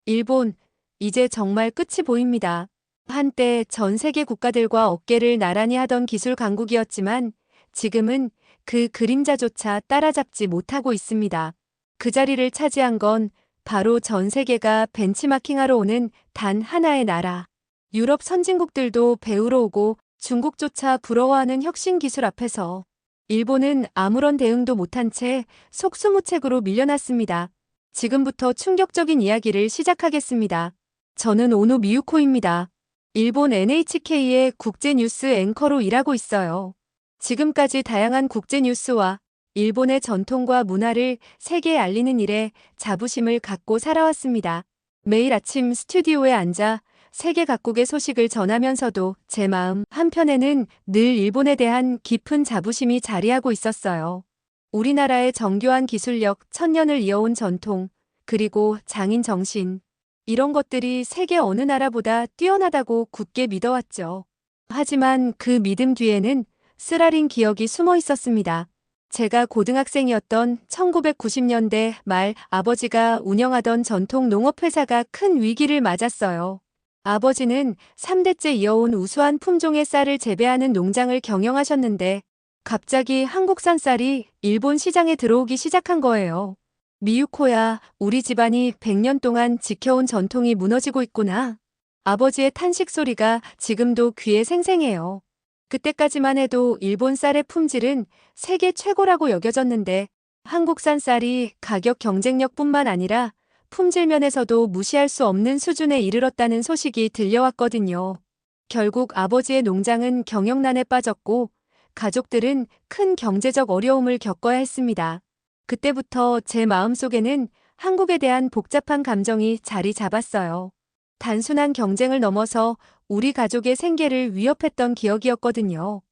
일본, 이제 정말 끝이 보입니다. 한때 전 세계 국가들과 어깨를 나란히 하던 기술 강국이었지만 지금은 그 그림자조차 따라잡지 못하고 있습니다. 그 자리를 차지한 건 바로 전 세계가 벤치마킹하러 오는 단 하나의 나라. 유럽 선진국들도 배우러 오고 중국조차 부러워하는 혁신 기술 앞에서 일본은 아무런 대응도 못한 채 속수무책으로 밀려났습니다. 지금부터 충격적인 이야기를 시작하겠습니다. 저는 오노 미유코입니다. 일본 NHK의 국제뉴스 앵커로 일하고 있어요. 지금까지 다양한 국제뉴스와 일본의 전통과 문화를 세계에 알리는 일에 자부심을 갖고 살아왔습니다. 매일 아침 스튜디오에 앉아 세계 각국의 소식을 전하면서도 제 마음 한편에는 늘 일본에 대한 깊은 자부심이 자리하고 있었어요. 우리나라의 정교한 기술력, 천년을 이어온 전통, 그리고 장인 정신. 이런 것들이 세계 어느 나라보다 뛰어나다고 굳게 믿어왔죠. 하지만 그 믿음 뒤에는 쓰라린 기억이 숨어 있었습니다. 제가 고등학생이었던 1990년대 말 아버지가 운영하던 전통 농업회사가 큰 위기를 맞았어요. 아버지는 3대째 이어온 우수한 품종의 쌀을 재배하는 농장을 경영하셨는데 갑자기 한국산 쌀이 일본 시장에 들어오기 시작한 거예요. 미유코야, 우리 집안이 100년 동안 지켜온 전통이 무너지고 있구나. 아버지의 탄식 소리가 지금도 귀에 생생해요. 그때까지만 해도 일본 쌀의 품질은 세계 최고라고 여겨졌는데 한국산 쌀이 가격 경쟁력뿐만 아니라 품질 면에서도 무시할 수 없는 수준에 이르렀다는 소식이 들려왔거든요. 결국 아버지의 농장은 경영난에 빠졌고 가족들은 큰 경제적 어려움을 겪어야 했습니다. 그때부터 제 마음속에는 한국에 대한 복잡한 감정이 자리 잡았어요. 단순한 경쟁을 넘어서 우리 가족의 생계를 위협했던 기억이었거든요.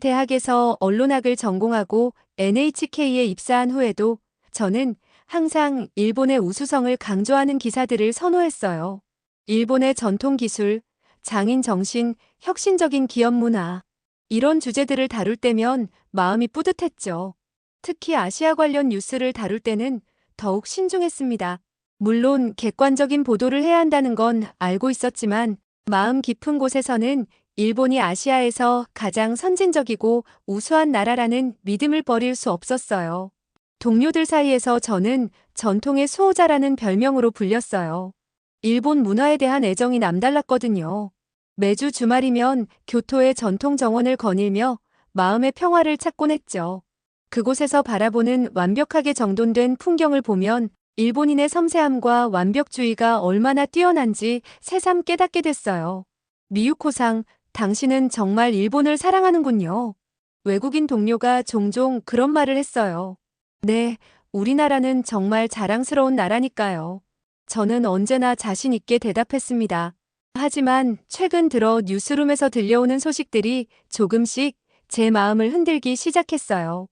대학에서 언론학을 전공하고 NHK에 입사한 후에도 저는 항상 일본의 우수성을 강조하는 기사들을 선호했어요. 일본의 전통 기술, 장인 정신, 혁신적인 기업 문화. 이런 주제들을 다룰 때면 마음이 뿌듯했죠. 특히 아시아 관련 뉴스를 다룰 때는 더욱 신중했습니다. 물론 객관적인 보도를 해야 한다는 건 알고 있었지만 마음 깊은 곳에서는 일본이 아시아에서 가장 선진적이고 우수한 나라라는 믿음을 버릴 수 없었어요. 동료들 사이에서 저는 전통의 수호자라는 별명으로 불렸어요. 일본 문화에 대한 애정이 남달랐거든요. 매주 주말이면 교토의 전통 정원을 거닐며 마음의 평화를 찾곤 했죠. 그곳에서 바라보는 완벽하게 정돈된 풍경을 보면 일본인의 섬세함과 완벽주의가 얼마나 뛰어난지 새삼 깨닫게 됐어요. 미유코상, 당신은 정말 일본을 사랑하는군요. 외국인 동료가 종종 그런 말을 했어요. 네, 우리나라는 정말 자랑스러운 나라니까요. 저는 언제나 자신 있게 대답했습니다. 하지만 최근 들어 뉴스룸에서 들려오는 소식들이 조금씩 제 마음을 흔들기 시작했어요.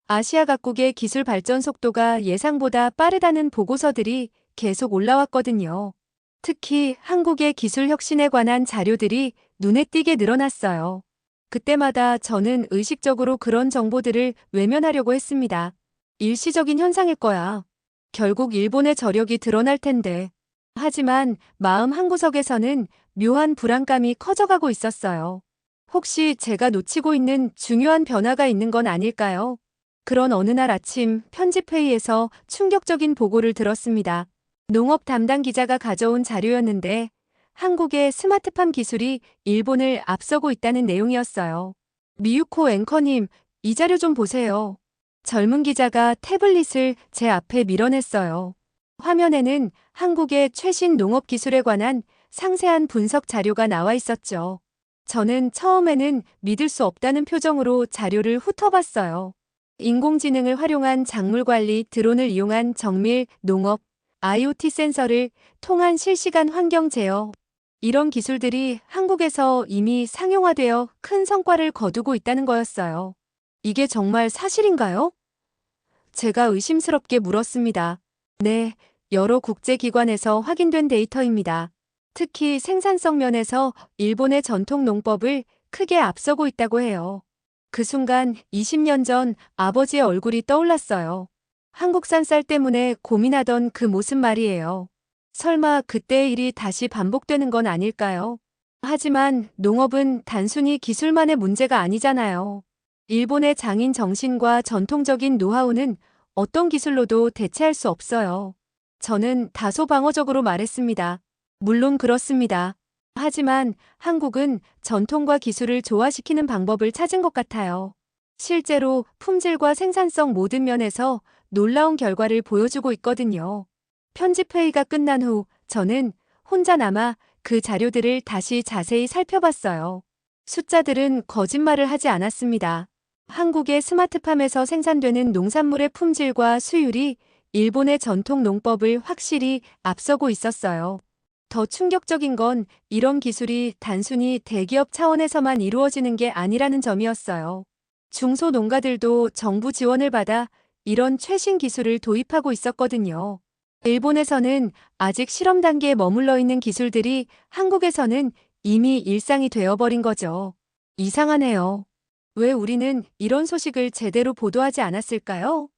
아시아 각국의 기술 발전 속도가 예상보다 빠르다는 보고서들이 계속 올라왔거든요. 특히 한국의 기술 혁신에 관한 자료들이 눈에 띄게 늘어났어요. 그때마다 저는 의식적으로 그런 정보들을 외면하려고 했습니다. 일시적인 현상일 거야. 결국 일본의 저력이 드러날 텐데. 하지만 마음 한구석에서는 묘한 불안감이 커져가고 있었어요. 혹시 제가 놓치고 있는 중요한 변화가 있는 건 아닐까요? 그런 어느 날 아침 편집회의에서 충격적인 보고를 들었습니다. 농업 담당 기자가 가져온 자료였는데 한국의 스마트팜 기술이 일본을 앞서고 있다는 내용이었어요. 미유코 앵커님, 이 자료 좀 보세요. 젊은 기자가 태블릿을 제 앞에 밀어냈어요. 화면에는 한국의 최신 농업 기술에 관한 상세한 분석 자료가 나와 있었죠. 저는 처음에는 믿을 수 없다는 표정으로 자료를 훑어봤어요. 인공지능을 활용한 작물 관리, 드론을 이용한 정밀 농업, IoT 센서를 통한 실시간 환경 제어. 이런 기술들이 한국에서 이미 상용화되어 큰 성과를 거두고 있다는 거였어요. 이게 정말 사실인가요? 제가 의심스럽게 물었습니다. 네, 여러 국제기관에서 확인된 데이터입니다. 특히 생산성 면에서 일본의 전통 농법을 크게 앞서고 있다고 해요. 그 순간 20년 전 아버지의 얼굴이 떠올랐어요. 한국산 쌀 때문에 고민하던 그 모습 말이에요. 설마 그때의 일이 다시 반복되는 건 아닐까요? 하지만 농업은 단순히 기술만의 문제가 아니잖아요. 일본의 장인 정신과 전통적인 노하우는 어떤 기술로도 대체할 수 없어요. 저는 다소 방어적으로 말했습니다. 물론 그렇습니다. 하지만 한국은 전통과 기술을 조화시키는 방법을 찾은 것 같아요. 실제로 품질과 생산성 모든 면에서 놀라운 결과를 보여주고 있거든요. 편집회의가 끝난 후 저는 혼자 남아 그 자료들을 다시 자세히 살펴봤어요. 숫자들은 거짓말을 하지 않았습니다. 한국의 스마트팜에서 생산되는 농산물의 품질과 수율이 일본의 전통 농법을 확실히 앞서고 있었어요. 더 충격적인 건 이런 기술이 단순히 대기업 차원에서만 이루어지는 게 아니라는 점이었어요. 중소농가들도 정부 지원을 받아 이런 최신 기술을 도입하고 있었거든요. 일본에서는 아직 실험 단계에 머물러 있는 기술들이 한국에서는 이미 일상이 되어버린 거죠. 이상하네요. 왜 우리는 이런 소식을 제대로 보도하지 않았을까요?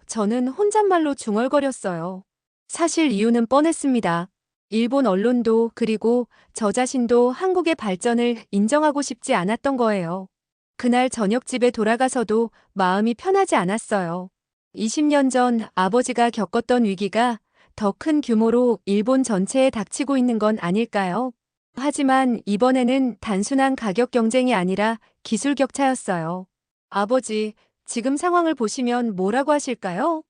저는 혼잣말로 중얼거렸어요. 사실 이유는 뻔했습니다. 일본 언론도 그리고 저 자신도 한국의 발전을 인정하고 싶지 않았던 거예요. 그날 저녁 집에 돌아가서도 마음이 편하지 않았어요. 20년 전 아버지가 겪었던 위기가 더 큰 규모로 일본 전체에 닥치고 있는 건 아닐까요? 하지만 이번에는 단순한 가격 경쟁이 아니라 기술 격차였어요. 아버지, 지금 상황을 보시면 뭐라고 하실까요?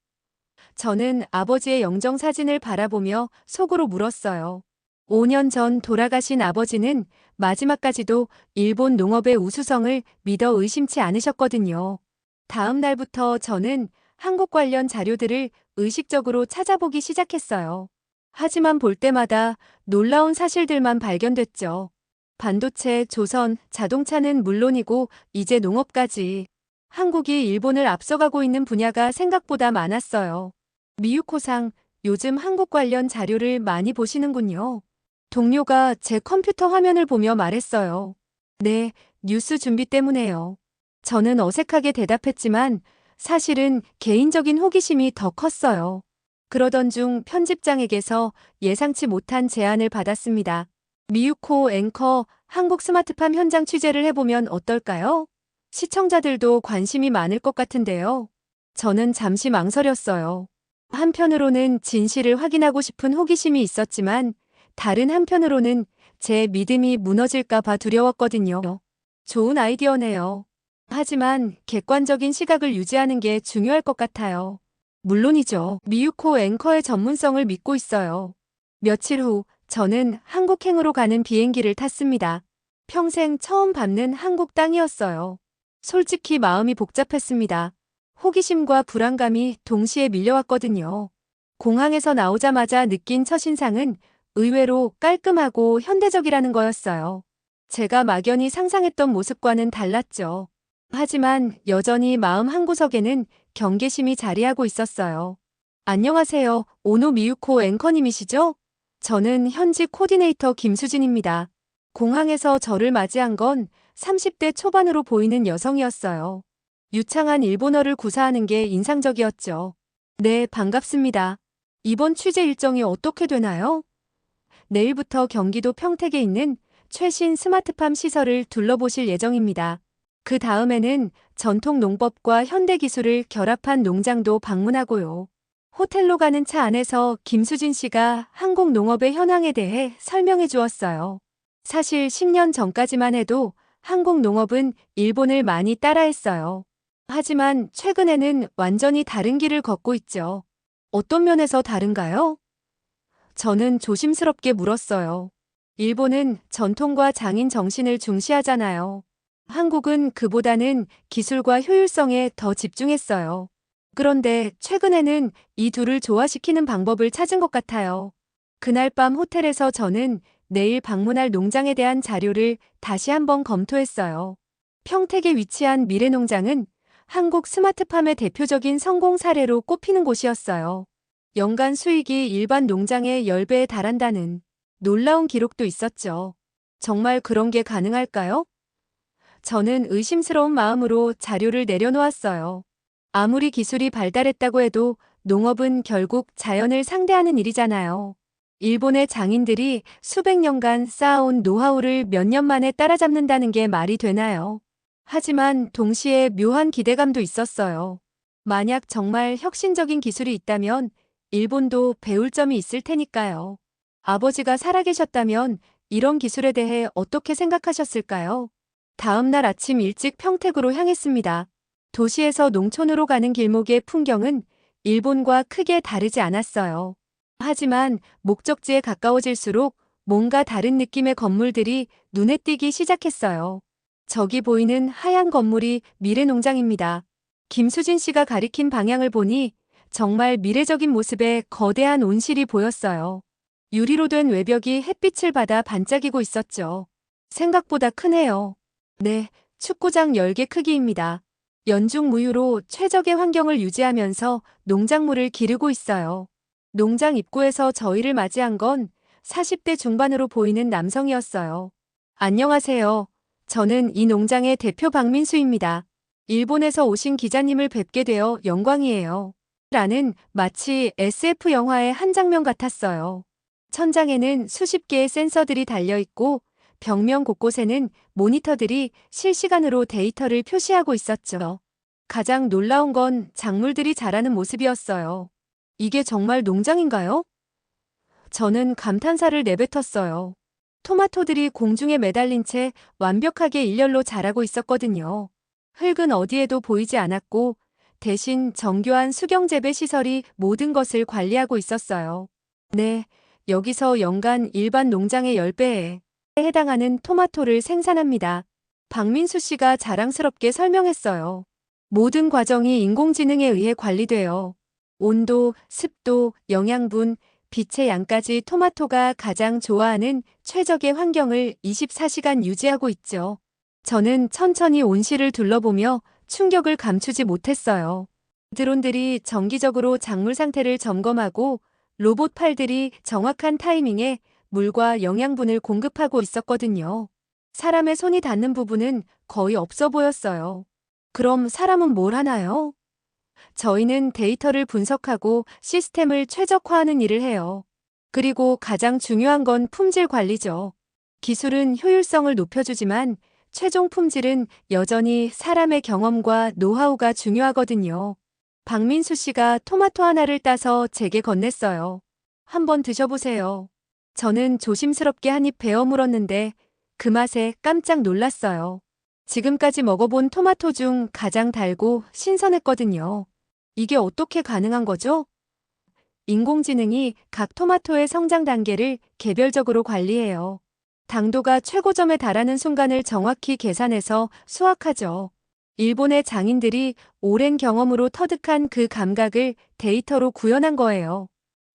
저는 아버지의 영정 사진을 바라보며 속으로 물었어요. 5년 전 돌아가신 아버지는 마지막까지도 일본 농업의 우수성을 믿어 의심치 않으셨거든요. 다음 날부터 저는 한국 관련 자료들을 의식적으로 찾아보기 시작했어요. 하지만 볼 때마다 놀라운 사실들만 발견됐죠. 반도체, 조선, 자동차는 물론이고 이제 농업까지 한국이 일본을 앞서가고 있는 분야가 생각보다 많았어요. 미유코상, 요즘 한국 관련 자료를 많이 보시는군요. 동료가 제 컴퓨터 화면을 보며 말했어요. 네, 뉴스 준비 때문에요. 저는 어색하게 대답했지만 사실은 개인적인 호기심이 더 컸어요. 그러던 중 편집장에게서 예상치 못한 제안을 받았습니다. 미유코 앵커 한국 스마트팜 현장 취재를 해보면 어떨까요? 시청자들도 관심이 많을 것 같은데요. 저는 잠시 망설였어요. 한편으로는 진실을 확인하고 싶은 호기심이 있었지만 다른 한편으로는 제 믿음이 무너질까봐 두려웠거든요. 좋은 아이디어네요. 하지만 객관적인 시각을 유지하는 게 중요할 것 같아요. 물론이죠. 미유코 앵커의 전문성을 믿고 있어요. 며칠 후 저는 한국행으로 가는 비행기를 탔습니다. 평생 처음 밟는 한국 땅이었어요. 솔직히 마음이 복잡했습니다. 호기심과 불안감이 동시에 밀려왔거든요. 공항에서 나오자마자 느낀 첫인상은 의외로 깔끔하고 현대적이라는 거였어요. 제가 막연히 상상했던 모습과는 달랐죠. 하지만 여전히 마음 한구석에는 경계심이 자리하고 있었어요. 안녕하세요. 오노 미유코 앵커님이시죠? 저는 현지 코디네이터 김수진입니다. 공항에서 저를 맞이한 건 30대 초반으로 보이는 여성이었어요. 유창한 일본어를 구사하는 게 인상적이었죠. 네, 반갑습니다. 이번 취재 일정이 어떻게 되나요? 내일부터 경기도 평택에 있는 최신 스마트팜 시설을 둘러보실 예정입니다. 그 다음에는 전통 농법과 현대 기술을 결합한 농장도 방문하고요. 호텔로 가는 차 안에서 김수진 씨가 한국 농업의 현황에 대해 설명해 주었어요. 사실 10년 전까지만 해도 한국 농업은 일본을 많이 따라했어요. 하지만 최근에는 완전히 다른 길을 걷고 있죠. 어떤 면에서 다른가요? 저는 조심스럽게 물었어요. 일본은 전통과 장인 정신을 중시하잖아요. 한국은 그보다는 기술과 효율성에 더 집중했어요. 그런데 최근에는 이 둘을 조화시키는 방법을 찾은 것 같아요. 그날 밤 호텔에서 저는 내일 방문할 농장에 대한 자료를 다시 한번 검토했어요. 평택에 위치한 미래농장은 한국 스마트팜의 대표적인 성공 사례로 꼽히는 곳이었어요. 연간 수익이 일반 농장의 10배에 달한다는 놀라운 기록도 있었죠. 정말 그런 게 가능할까요? 저는 의심스러운 마음으로 자료를 내려놓았어요. 아무리 기술이 발달했다고 해도 농업은 결국 자연을 상대하는 일이잖아요. 일본의 장인들이 수백 년간 쌓아온 노하우를 몇 년 만에 따라잡는다는 게 말이 되나요? 하지만 동시에 묘한 기대감도 있었어요. 만약 정말 혁신적인 기술이 있다면 일본도 배울 점이 있을 테니까요. 아버지가 살아계셨다면 이런 기술에 대해 어떻게 생각하셨을까요? 다음 날 아침 일찍 평택으로 향했습니다. 도시에서 농촌으로 가는 길목의 풍경은 일본과 크게 다르지 않았어요. 하지만 목적지에 가까워질수록 뭔가 다른 느낌의 건물들이 눈에 띄기 시작했어요. 저기 보이는 하얀 건물이 미래농장입니다. 김수진 씨가 가리킨 방향을 보니 정말 미래적인 모습의 거대한 온실이 보였어요. 유리로 된 외벽이 햇빛을 받아 반짝이고 있었죠. 생각보다 크네요. 네, 축구장 10개 크기입니다. 연중 무휴로 최적의 환경을 유지하면서 농작물을 기르고 있어요. 농장 입구에서 저희를 맞이한 건 40대 중반으로 보이는 남성이었어요. 안녕하세요. 저는 이 농장의 대표 박민수입니다. 일본에서 오신 기자님을 뵙게 되어 영광이에요. 라는 마치 SF 영화의 한 장면 같았어요. 천장에는 수십 개의 센서들이 달려있고 벽면 곳곳에는 모니터들이 실시간으로 데이터를 표시하고 있었죠. 가장 놀라운 건 작물들이 자라는 모습이었어요. 이게 정말 농장인가요? 저는 감탄사를 내뱉었어요. 토마토들이 공중에 매달린 채 완벽하게 일렬로 자라고 있었거든요. 흙은 어디에도 보이지 않았고 대신 정교한 수경재배 시설이 모든 것을 관리하고 있었어요. 네, 여기서 연간 일반 농장의 10배에 해당하는 토마토를 생산합니다. 박민수 씨가 자랑스럽게 설명했어요. 모든 과정이 인공지능에 의해 관리되어 온도, 습도, 영양분, 빛의 양까지 토마토가 가장 좋아하는 최적의 환경을 24시간 유지하고 있죠. 저는 천천히 온실을 둘러보며 충격을 감추지 못했어요. 드론들이 정기적으로 작물 상태를 점검하고 로봇 팔들이 정확한 타이밍에 물과 영양분을 공급하고 있었거든요. 사람의 손이 닿는 부분은 거의 없어 보였어요. 그럼 사람은 뭘 하나요? 저희는 데이터를 분석하고 시스템을 최적화하는 일을 해요. 그리고 가장 중요한 건 품질 관리죠. 기술은 효율성을 높여주지만 최종 품질은 여전히 사람의 경험과 노하우가 중요하거든요. 박민수 씨가 토마토 하나를 따서 제게 건넸어요. 한번 드셔보세요. 저는 조심스럽게 한 입 베어 물었는데 그 맛에 깜짝 놀랐어요. 지금까지 먹어본 토마토 중 가장 달고 신선했거든요. 이게 어떻게 가능한 거죠? 인공지능이 각 토마토의 성장 단계를 개별적으로 관리해요. 당도가 최고점에 달하는 순간을 정확히 계산해서 수확하죠. 일본의 장인들이 오랜 경험으로 터득한 그 감각을 데이터로 구현한 거예요.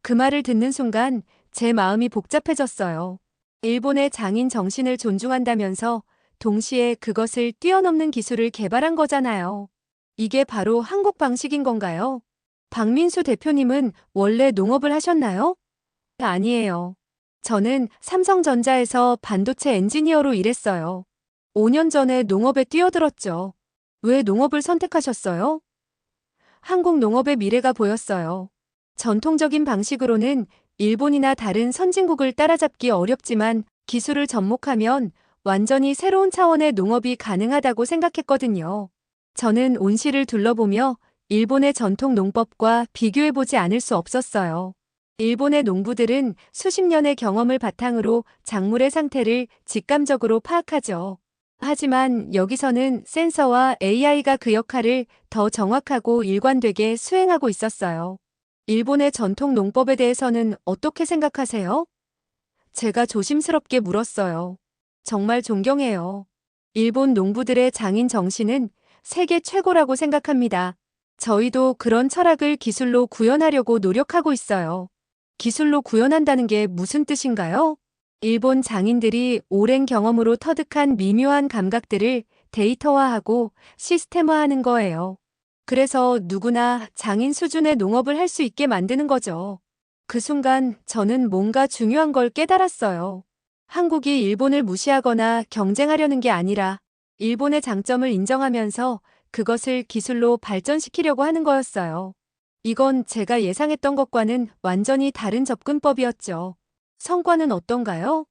그 말을 듣는 순간 제 마음이 복잡해졌어요. 일본의 장인 정신을 존중한다면서 동시에 그것을 뛰어넘는 기술을 개발한 거잖아요. 이게 바로 한국 방식인 건가요? 박민수 대표님은 원래 농업을 하셨나요? 아니에요. 저는 삼성전자에서 반도체 엔지니어로 일했어요. 5년 전에 농업에 뛰어들었죠. 왜 농업을 선택하셨어요? 한국 농업의 미래가 보였어요. 전통적인 방식으로는 일본이나 다른 선진국을 따라잡기 어렵지만 기술을 접목하면 완전히 새로운 차원의 농업이 가능하다고 생각했거든요. 저는 온실을 둘러보며 일본의 전통 농법과 비교해보지 않을 수 없었어요. 일본의 농부들은 수십 년의 경험을 바탕으로 작물의 상태를 직감적으로 파악하죠. 하지만 여기서는 센서와 AI가 그 역할을 더 정확하고 일관되게 수행하고 있었어요. 일본의 전통 농법에 대해서는 어떻게 생각하세요? 제가 조심스럽게 물었어요. 정말 존경해요. 일본 농부들의 장인 정신은 세계 최고라고 생각합니다. 저희도 그런 철학을 기술로 구현하려고 노력하고 있어요. 기술로 구현한다는 게 무슨 뜻인가요? 일본 장인들이 오랜 경험으로 터득한 미묘한 감각들을 데이터화하고 시스템화하는 거예요. 그래서 누구나 장인 수준의 농업을 할 수 있게 만드는 거죠. 그 순간 저는 뭔가 중요한 걸 깨달았어요. 한국이 일본을 무시하거나 경쟁하려는 게 아니라 일본의 장점을 인정하면서 그것을 기술로 발전시키려고 하는 거였어요. 이건 제가 예상했던 것과는 완전히 다른 접근법이었죠. 성과는 어떤가요?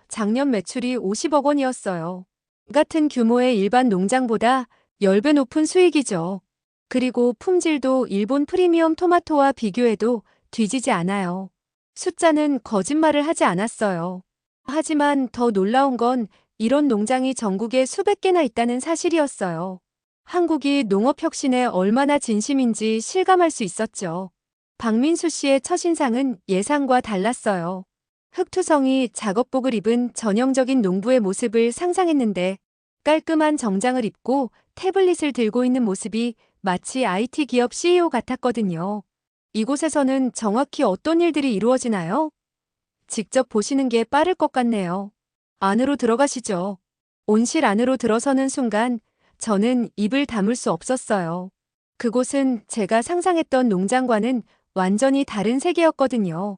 작년 매출이 50억 원이었어요. 같은 규모의 일반 농장보다 10배 높은 수익이죠. 그리고 품질도 일본 프리미엄 토마토와 비교해도 뒤지지 않아요. 숫자는 거짓말을 하지 않았어요. 하지만 더 놀라운 건 이런 농장이 전국에 수백 개나 있다는 사실이었어요. 한국이 농업혁신에 얼마나 진심인지 실감할 수 있었죠. 박민수 씨의 첫인상은 예상과 달랐어요. 흑투성이 작업복을 입은 전형적인 농부의 모습을 상상했는데 깔끔한 정장을 입고 태블릿을 들고 있는 모습이 마치 IT 기업 CEO 같았거든요. 이곳에서는 정확히 어떤 일들이 이루어지나요? 직접 보시는 게 빠를 것 같네요. 안으로 들어가시죠. 온실 안으로 들어서는 순간 저는 입을 다물 수 없었어요. 그곳은 제가 상상했던 농장과는 완전히 다른 세계였거든요.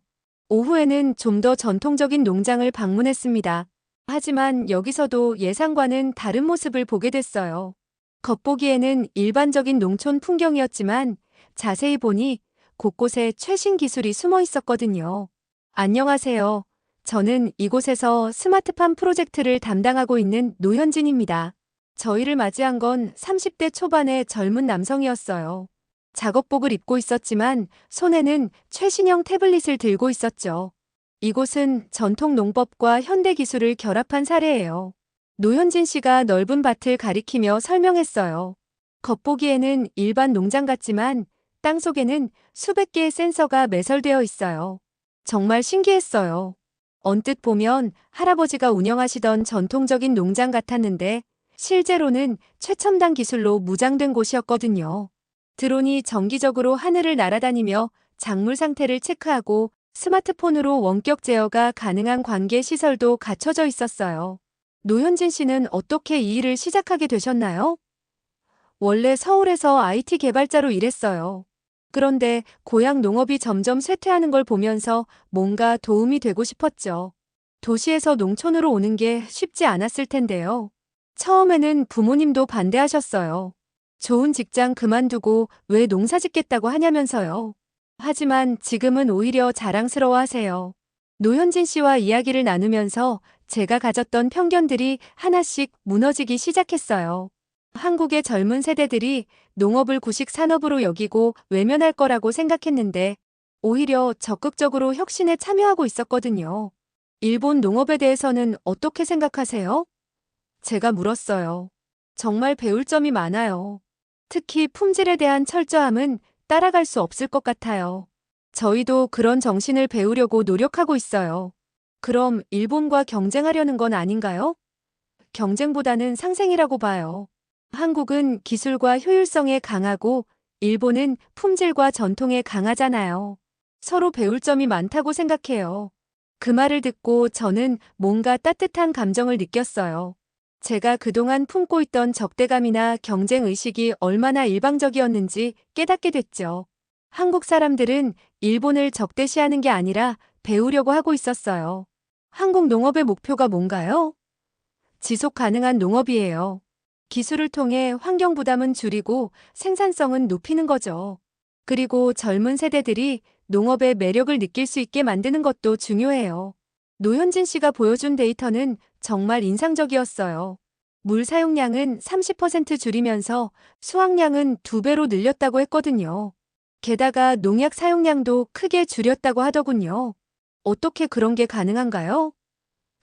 오후에는 좀 더 전통적인 농장을 방문했습니다. 하지만 여기서도 예상과는 다른 모습을 보게 됐어요. 겉보기에는 일반적인 농촌 풍경이었지만 자세히 보니 곳곳에 최신 기술이 숨어 있었거든요. 안녕하세요. 저는 이곳에서 스마트팜 프로젝트를 담당하고 있는 노현진입니다. 저희를 맞이한 건 30대 초반의 젊은 남성이었어요. 작업복을 입고 있었지만 손에는 최신형 태블릿을 들고 있었죠. 이곳은 전통 농법과 현대 기술을 결합한 사례예요. 노현진 씨가 넓은 밭을 가리키며 설명했어요. 겉보기에는 일반 농장 같지만 땅속에는 수백 개의 센서가 매설되어 있어요. 정말 신기했어요. 언뜻 보면 할아버지가 운영하시던 전통적인 농장 같았는데 실제로는 최첨단 기술로 무장된 곳이었거든요. 드론이 정기적으로 하늘을 날아다니며 작물 상태를 체크하고 스마트폰으로 원격 제어가 가능한 관계 시설도 갖춰져 있었어요. 노현진 씨는 어떻게 이 일을 시작하게 되셨나요? 원래 서울에서 IT 개발자로 일했어요. 그런데 고향 농업이 점점 쇠퇴하는 걸 보면서 뭔가 도움이 되고 싶었죠. 도시에서 농촌으로 오는 게 쉽지 않았을 텐데요. 처음에는 부모님도 반대하셨어요. 좋은 직장 그만두고 왜 농사 짓겠다고 하냐면서요. 하지만 지금은 오히려 자랑스러워 하세요. 노현진 씨와 이야기를 나누면서 제가 가졌던 편견들이 하나씩 무너지기 시작했어요. 한국의 젊은 세대들이 농업을 구식 산업으로 여기고 외면할 거라고 생각했는데 오히려 적극적으로 혁신에 참여하고 있었거든요. 일본 농업에 대해서는 어떻게 생각하세요? 제가 물었어요. 정말 배울 점이 많아요. 특히 품질에 대한 철저함은 따라갈 수 없을 것 같아요. 저희도 그런 정신을 배우려고 노력하고 있어요. 그럼 일본과 경쟁하려는 건 아닌가요? 경쟁보다는 상생이라고 봐요. 한국은 기술과 효율성에 강하고 일본은 품질과 전통에 강하잖아요. 서로 배울 점이 많다고 생각해요. 그 말을 듣고 저는 뭔가 따뜻한 감정을 느꼈어요. 제가 그동안 품고 있던 적대감이나 경쟁 의식이 얼마나 일방적이었는지 깨닫게 됐죠. 한국 사람들은 일본을 적대시하는 게 아니라 배우려고 하고 있었어요. 한국 농업의 목표가 뭔가요? 지속 가능한 농업이에요. 기술을 통해 환경 부담은 줄이고 생산성은 높이는 거죠. 그리고 젊은 세대들이 농업의 매력을 느낄 수 있게 만드는 것도 중요해요. 노현진 씨가 보여준 데이터는 정말 인상적이었어요. 물 사용량은 30% 줄이면서 수확량은 2배로 늘렸다고 했거든요. 게다가 농약 사용량도 크게 줄였다고 하더군요. 어떻게 그런 게 가능한가요?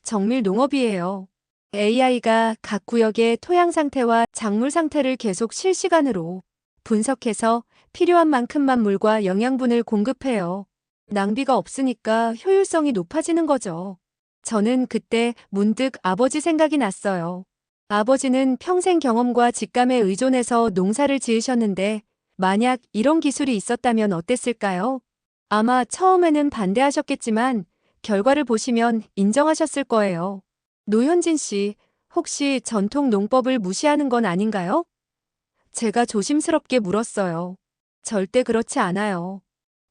정밀 농업이에요. AI가 각 구역의 토양 상태와 작물 상태를 계속 실시간으로 분석해서 필요한 만큼만 물과 영양분을 공급해요. 낭비가 없으니까 효율성이 높아지는 거죠. 저는 그때 문득 아버지 생각이 났어요. 아버지는 평생 경험과 직감에 의존해서 농사를 지으셨는데 만약 이런 기술이 있었다면 어땠을까요? 아마 처음에는 반대하셨겠지만 결과를 보시면 인정하셨을 거예요. 노현진 씨, 혹시 전통 농법을 무시하는 건 아닌가요? 제가 조심스럽게 물었어요. 절대 그렇지 않아요.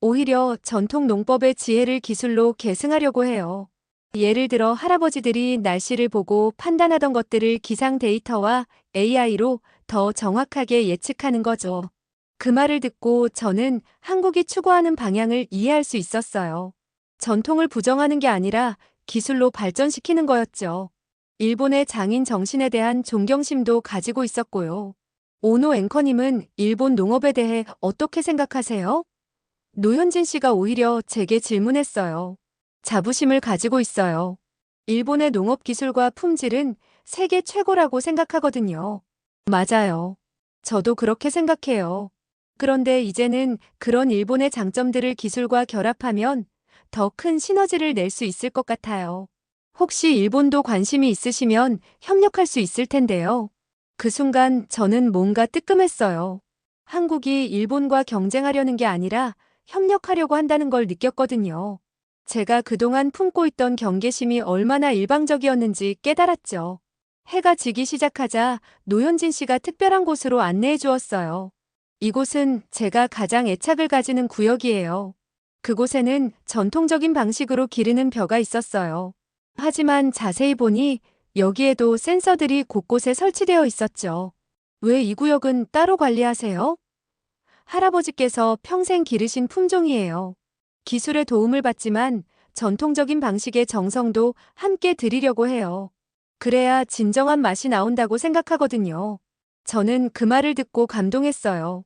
오히려 전통 농법의 지혜를 기술로 계승하려고 해요. 예를 들어 할아버지들이 날씨를 보고 판단하던 것들을 기상 데이터와 AI로 더 정확하게 예측하는 거죠. 그 말을 듣고 저는 한국이 추구하는 방향을 이해할 수 있었어요. 전통을 부정하는 게 아니라 기술로 발전시키는 거였죠. 일본의 장인 정신에 대한 존경심도 가지고 있었고요. 오노 앵커님은 일본 농업에 대해 어떻게 생각하세요? 노현진 씨가 오히려 제게 질문했어요. 자부심을 가지고 있어요. 일본의 농업 기술과 품질은 세계 최고라고 생각하거든요. 맞아요. 저도 그렇게 생각해요. 그런데 이제는 그런 일본의 장점들을 기술과 결합하면 더 큰 시너지를 낼 수 있을 것 같아요. 혹시 일본도 관심이 있으시면 협력할 수 있을 텐데요. 그 순간 저는 뭔가 뜨끔했어요. 한국이 일본과 경쟁하려는 게 아니라 협력하려고 한다는 걸 느꼈거든요. 제가 그동안 품고 있던 경계심이 얼마나 일방적이었는지 깨달았죠. 해가 지기 시작하자 노현진 씨가 특별한 곳으로 안내해 주었어요. 이곳은 제가 가장 애착을 가지는 구역이에요. 그곳에는 전통적인 방식으로 기르는 벼가 있었어요. 하지만 자세히 보니 여기에도 센서들이 곳곳에 설치되어 있었죠. 왜 이 구역은 따로 관리하세요? 할아버지께서 평생 기르신 품종이에요. 기술의 도움을 받지만 전통적인 방식의 정성도 함께 드리려고 해요. 그래야 진정한 맛이 나온다고 생각하거든요. 저는 그 말을 듣고 감동했어요.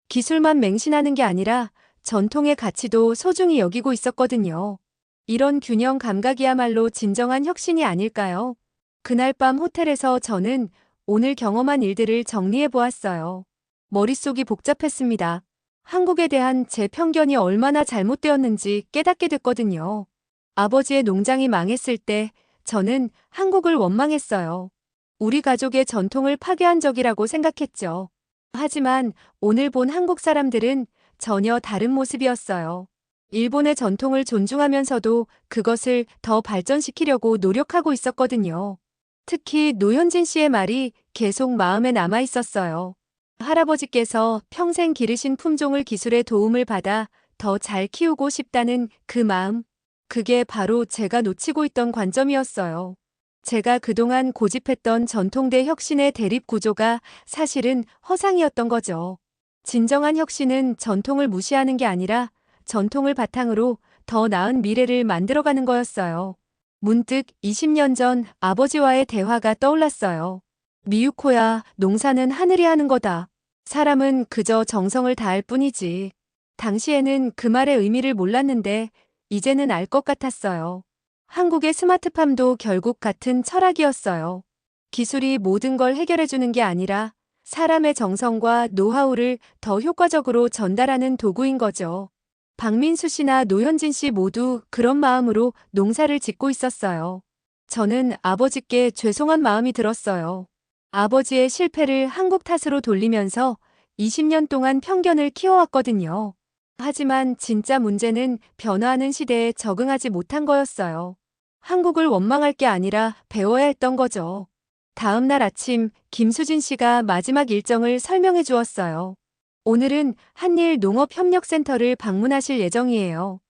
기술만 맹신하는 게 아니라 전통의 가치도 소중히 여기고 있었거든요. 이런 균형 감각이야말로 진정한 혁신이 아닐까요? 그날 밤 호텔에서 저는 오늘 경험한 일들을 정리해 보았어요. 머릿속이 복잡했습니다. 한국에 대한 제 편견이 얼마나 잘못되었는지 깨닫게 됐거든요. 아버지의 농장이 망했을 때 저는 한국을 원망했어요. 우리 가족의 전통을 파괴한 적이라고 생각했죠. 하지만 오늘 본 한국 사람들은 전혀 다른 모습이었어요. 일본의 전통을 존중하면서도 그것을 더 발전시키려고 노력하고 있었거든요. 특히 노현진 씨의 말이 계속 마음에 남아 있었어요. 할아버지께서 평생 기르신 품종을 기술의 도움을 받아 더 잘 키우고 싶다는 그 마음. 그게 바로 제가 놓치고 있던 관점이었어요. 제가 그동안 고집했던 전통 대 혁신의 대립 구조가 사실은 허상이었던 거죠. 진정한 혁신은 전통을 무시하는 게 아니라 전통을 바탕으로 더 나은 미래를 만들어가는 거였어요. 문득 20년 전 아버지와의 대화가 떠올랐어요. 미유코야, 농사는 하늘이 하는 거다. 사람은 그저 정성을 다할 뿐이지. 당시에는 그 말의 의미를 몰랐는데 이제는 알 것 같았어요. 한국의 스마트팜도 결국 같은 철학이었어요. 기술이 모든 걸 해결해주는 게 아니라 사람의 정성과 노하우를 더 효과적으로 전달하는 도구인 거죠. 박민수 씨나 노현진 씨 모두 그런 마음으로 농사를 짓고 있었어요. 저는 아버지께 죄송한 마음이 들었어요. 아버지의 실패를 한국 탓으로 돌리면서 20년 동안 편견을 키워왔거든요. 하지만 진짜 문제는 변화하는 시대에 적응하지 못한 거였어요. 한국을 원망할 게 아니라 배워야 했던 거죠. 다음 날 아침 김수진 씨가 마지막 일정을 설명해 주었어요. 오늘은 한일 농업협력센터를 방문하실 예정이에요.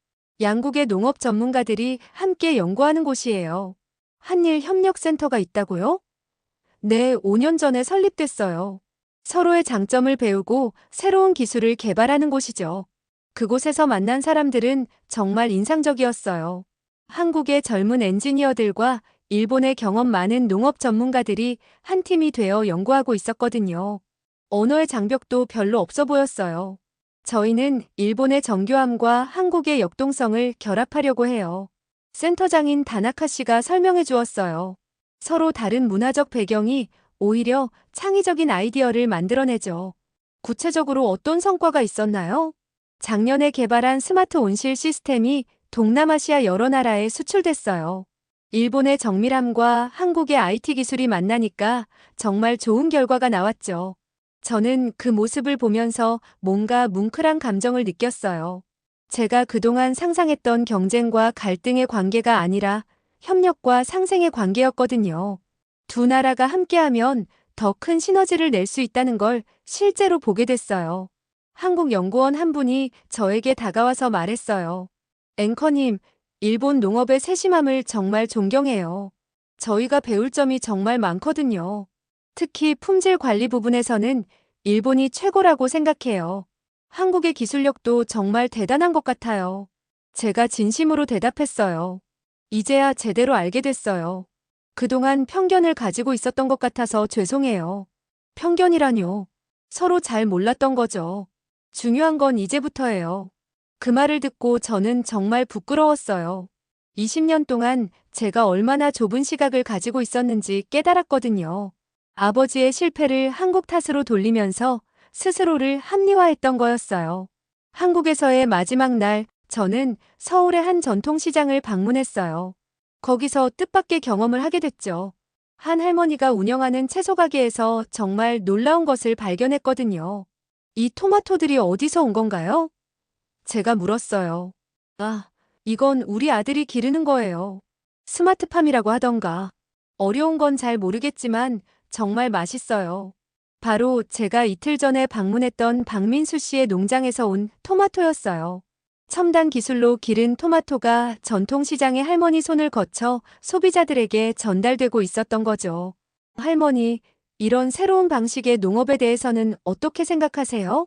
양국의 농업 전문가들이 함께 연구하는 곳이에요. 한일 협력센터가 있다고요? 네, 5년 전에 설립됐어요. 서로의 장점을 배우고 새로운 기술을 개발하는 곳이죠. 그곳에서 만난 사람들은 정말 인상적이었어요. 한국의 젊은 엔지니어들과 일본의 경험 많은 농업 전문가들이 한 팀이 되어 연구하고 있었거든요. 언어의 장벽도 별로 없어 보였어요. 저희는 일본의 정교함과 한국의 역동성을 결합하려고 해요. 센터장인 다나카 씨가 설명해 주었어요. 서로 다른 문화적 배경이 오히려 창의적인 아이디어를 만들어내죠. 구체적으로 어떤 성과가 있었나요? 작년에 개발한 스마트 온실 시스템이 동남아시아 여러 나라에 수출됐어요. 일본의 정밀함과 한국의 IT 기술이 만나니까 정말 좋은 결과가 나왔죠. 저는 그 모습을 보면서 뭔가 뭉클한 감정을 느꼈어요. 제가 그동안 상상했던 경쟁과 갈등의 관계가 아니라 협력과 상생의 관계였거든요. 두 나라가 함께하면 더 큰 시너지를 낼 수 있다는 걸 실제로 보게 됐어요. 한국 연구원 한 분이 저에게 다가와서 말했어요. 앵커님, 일본 농업의 세심함을 정말 존경해요. 저희가 배울 점이 정말 많거든요. 특히 품질 관리 부분에서는 일본이 최고라고 생각해요. 한국의 기술력도 정말 대단한 것 같아요. 제가 진심으로 대답했어요. 이제야 제대로 알게 됐어요. 그동안 편견을 가지고 있었던 것 같아서 죄송해요. 편견이라뇨. 서로 잘 몰랐던 거죠. 중요한 건 이제부터예요. 그 말을 듣고 저는 정말 부끄러웠어요. 20년 동안 제가 얼마나 좁은 시각을 가지고 있었는지 깨달았거든요. 아버지의 실패를 한국 탓으로 돌리면서 스스로를 합리화했던 거였어요. 한국에서의 마지막 날, 저는 서울의 한 전통시장을 방문했어요. 거기서 뜻밖의 경험을 하게 됐죠. 한 할머니가 운영하는 채소 가게에서 정말 놀라운 것을 발견했거든요. 이 토마토들이 어디서 온 건가요? 제가 물었어요. 아, 이건 우리 아들이 기르는 거예요. 스마트팜이라고 하던가. 어려운 건 잘 모르겠지만 정말 맛있어요. 바로 제가 이틀 전에 방문했던 박민수 씨의 농장에서 온 토마토였어요. 첨단 기술로 기른 토마토가 전통시장의 할머니 손을 거쳐 소비자들에게 전달되고 있었던 거죠. 할머니, 이런 새로운 방식의 농업에 대해서는 어떻게 생각하세요?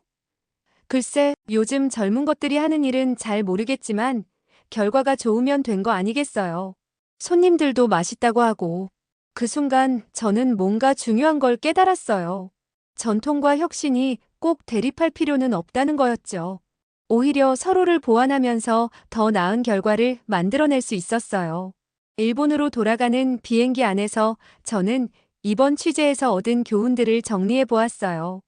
글쎄, 요즘 젊은 것들이 하는 일은 잘 모르겠지만 결과가 좋으면 된 거 아니겠어요. 손님들도 맛있다고 하고. 그 순간 저는 뭔가 중요한 걸 깨달았어요. 전통과 혁신이 꼭 대립할 필요는 없다는 거였죠. 오히려 서로를 보완하면서 더 나은 결과를 만들어낼 수 있었어요. 일본으로 돌아가는 비행기 안에서 저는 이번 취재에서 얻은 교훈들을 정리해 보았어요.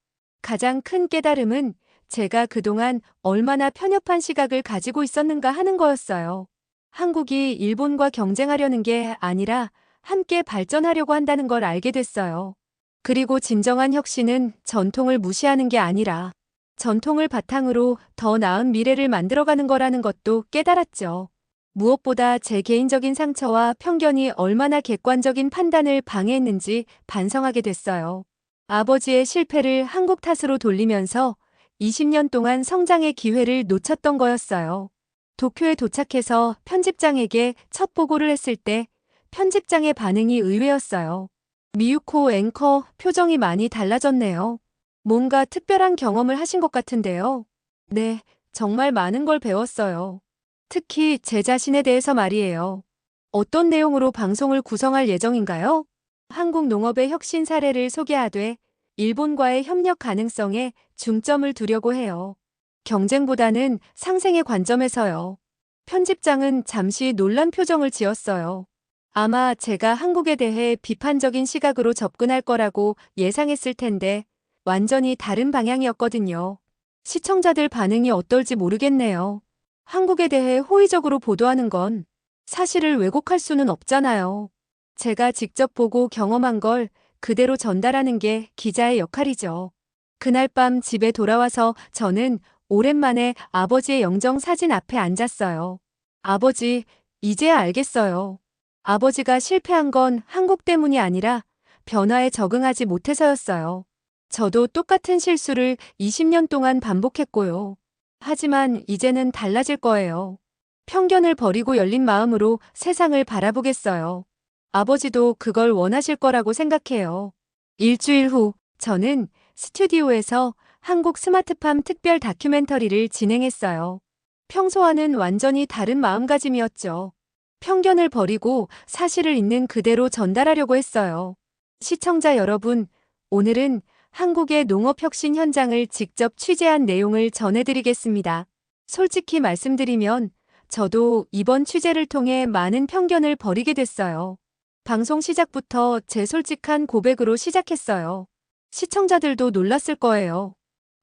가장 큰 깨달음은 제가 그동안 얼마나 편협한 시각을 가지고 있었는가 하는 거였어요. 한국이 일본과 경쟁하려는 게 아니라 함께 발전하려고 한다는 걸 알게 됐어요. 그리고 진정한 혁신은 전통을 무시하는 게 아니라 전통을 바탕으로 더 나은 미래를 만들어가는 거라는 것도 깨달았죠. 무엇보다 제 개인적인 상처와 편견이 얼마나 객관적인 판단을 방해했는지 반성하게 됐어요. 아버지의 실패를 한국 탓으로 돌리면서 20년 동안 성장의 기회를 놓쳤던 거였어요. 도쿄에 도착해서 편집장에게 첫 보고를 했을 때 편집장의 반응이 의외였어요. 미유코 앵커, 표정이 많이 달라졌네요. 뭔가 특별한 경험을 하신 것 같은데요. 네, 정말 많은 걸 배웠어요. 특히 제 자신에 대해서 말이에요. 어떤 내용으로 방송을 구성할 예정인가요? 한국 농업의 혁신 사례를 소개하되 일본과의 협력 가능성에 중점을 두려고 해요. 경쟁보다는 상생의 관점에서요. 편집장은 잠시 놀란 표정을 지었어요. 아마 제가 한국에 대해 비판적인 시각으로 접근할 거라고 예상했을 텐데 완전히 다른 방향이었거든요. 시청자들 반응이 어떨지 모르겠네요. 한국에 대해 호의적으로 보도하는 건 사실을 왜곡할 수는 없잖아요. 제가 직접 보고 경험한 걸 그대로 전달하는 게 기자의 역할이죠. 그날 밤 집에 돌아와서 저는 오랜만에 아버지의 영정 사진 앞에 앉았어요. 아버지, 이제야 알겠어요. 아버지가 실패한 건 한국 때문이 아니라 변화에 적응하지 못해서였어요. 저도 똑같은 실수를 20년 동안 반복했고요. 하지만 이제는 달라질 거예요. 편견을 버리고 열린 마음으로 세상을 바라보겠어요. 아버지도 그걸 원하실 거라고 생각해요. 일주일 후, 저는 스튜디오에서 한국 스마트팜 특별 다큐멘터리를 진행했어요. 평소와는 완전히 다른 마음가짐이었죠. 편견을 버리고 사실을 있는 그대로 전달하려고 했어요. 시청자 여러분, 오늘은 한국의 농업혁신 현장을 직접 취재한 내용을 전해드리겠습니다. 솔직히 말씀드리면 저도 이번 취재를 통해 많은 편견을 버리게 됐어요. 방송 시작부터 제 솔직한 고백으로 시작했어요. 시청자들도 놀랐을 거예요.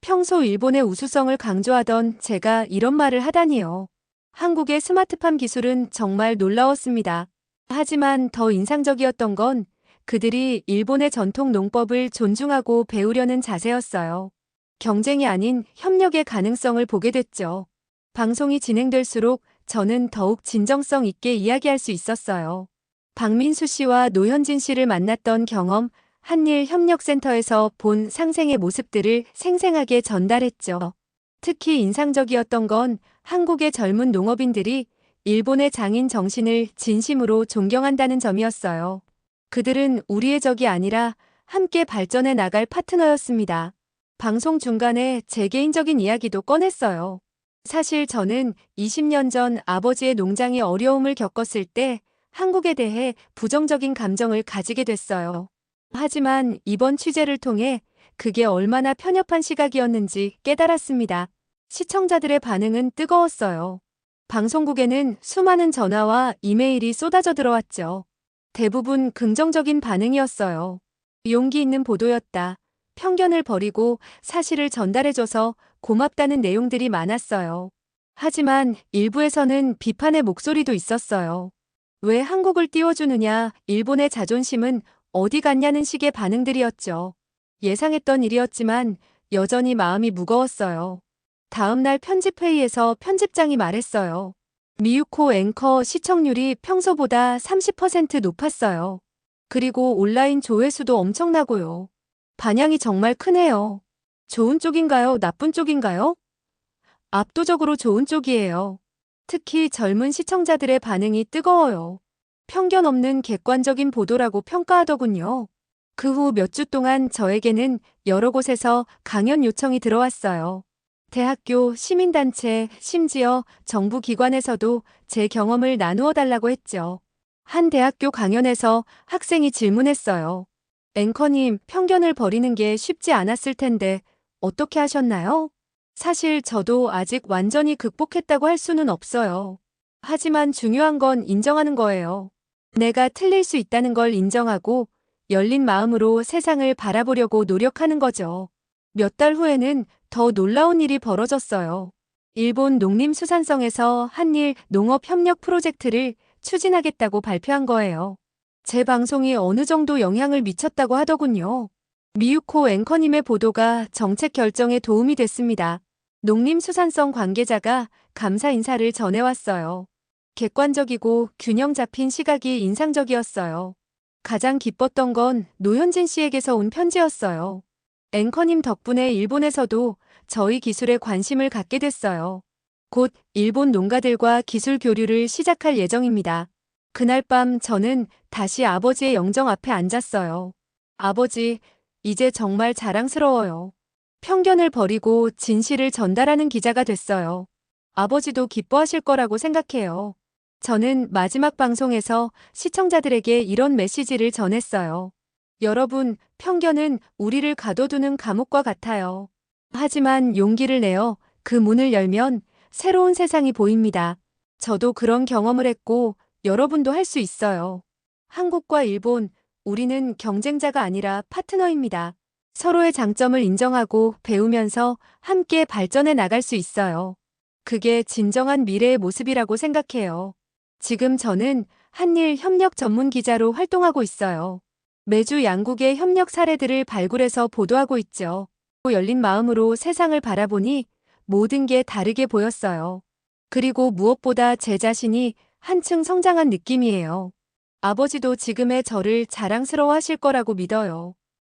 평소 일본의 우수성을 강조하던 제가 이런 말을 하다니요. 한국의 스마트팜 기술은 정말 놀라웠습니다. 하지만 더 인상적이었던 건 그들이 일본의 전통 농법을 존중하고 배우려는 자세였어요. 경쟁이 아닌 협력의 가능성을 보게 됐죠. 방송이 진행될수록 저는 더욱 진정성 있게 이야기할 수 있었어요. 박민수 씨와 노현진 씨를 만났던 경험, 한일협력센터에서 본 상생의 모습들을 생생하게 전달했죠. 특히 인상적이었던 건 한국의 젊은 농업인들이 일본의 장인 정신을 진심으로 존경한다는 점이었어요. 그들은 우리의 적이 아니라 함께 발전해 나갈 파트너였습니다. 방송 중간에 제 개인적인 이야기도 꺼냈어요. 사실 저는 20년 전 아버지의 농장이 어려움을 겪었을 때 한국에 대해 부정적인 감정을 가지게 됐어요. 하지만 이번 취재를 통해 그게 얼마나 편협한 시각이었는지 깨달았습니다. 시청자들의 반응은 뜨거웠어요. 방송국에는 수많은 전화와 이메일이 쏟아져 들어왔죠. 대부분 긍정적인 반응이었어요. 용기 있는 보도였다. 편견을 버리고 사실을 전달해줘서 고맙다는 내용들이 많았어요. 하지만 일부에서는 비판의 목소리도 있었어요. 왜 한국을 띄워주느냐, 일본의 자존심은 어디 갔냐는 식의 반응들이었죠. 예상했던 일이었지만 여전히 마음이 무거웠어요. 다음 날 편집회의에서 편집장이 말했어요. 미유코 앵커 시청률이 평소보다 30% 높았어요. 그리고 온라인 조회수도 엄청나고요. 반향이 정말 크네요. 좋은 쪽인가요? 나쁜 쪽인가요? 압도적으로 좋은 쪽이에요. 특히 젊은 시청자들의 반응이 뜨거워요. 편견 없는 객관적인 보도라고 평가하더군요. 그 후 몇 주 동안 저에게는 여러 곳에서 강연 요청이 들어왔어요. 대학교, 시민단체, 심지어 정부 기관에서도 제 경험을 나누어 달라고 했죠. 한 대학교 강연에서 학생이 질문했어요. 앵커님, 편견을 버리는 게 쉽지 않았을 텐데 어떻게 하셨나요? 사실 저도 아직 완전히 극복했다고 할 수는 없어요. 하지만 중요한 건 인정하는 거예요. 내가 틀릴 수 있다는 걸 인정하고 열린 마음으로 세상을 바라보려고 노력하는 거죠. 몇 달 후에는 더 놀라운 일이 벌어졌어요. 일본 농림수산성에서 한일 농업협력 프로젝트를 추진하겠다고 발표한 거예요. 제 방송이 어느 정도 영향을 미쳤다고 하더군요. 미유코 앵커님의 보도가 정책 결정에 도움이 됐습니다. 농림수산성 관계자가 감사 인사를 전해왔어요. 객관적이고 균형 잡힌 시각이 인상적이었어요. 가장 기뻤던 건 노현진 씨에게서 온 편지였어요. 앵커님 덕분에 일본에서도 저희 기술에 관심을 갖게 됐어요. 곧 일본 농가들과 기술 교류를 시작할 예정입니다. 그날 밤 저는 다시 아버지의 영정 앞에 앉았어요. 아버지, 이제 정말 자랑스러워요. 편견을 버리고 진실을 전달하는 기자가 됐어요. 아버지도 기뻐하실 거라고 생각해요. 저는 마지막 방송에서 시청자들에게 이런 메시지를 전했어요. 여러분, 편견은 우리를 가둬두는 감옥과 같아요. 하지만 용기를 내어 그 문을 열면 새로운 세상이 보입니다. 저도 그런 경험을 했고 여러분도 할 수 있어요. 한국과 일본, 우리는 경쟁자가 아니라 파트너입니다. 서로의 장점을 인정하고 배우면서 함께 발전해 나갈 수 있어요. 그게 진정한 미래의 모습이라고 생각해요. 지금 저는 한일 협력 전문 기자로 활동하고 있어요. 매주 양국의 협력 사례들을 발굴해서 보도하고 있죠. 열린 마음으로 세상을 바라보니 모든 게 다르게 보였어요. 그리고 무엇보다 제 자신이 한층 성장한 느낌이에요. 아버지도 지금의 저를 자랑스러워 하실 거라고 믿어요.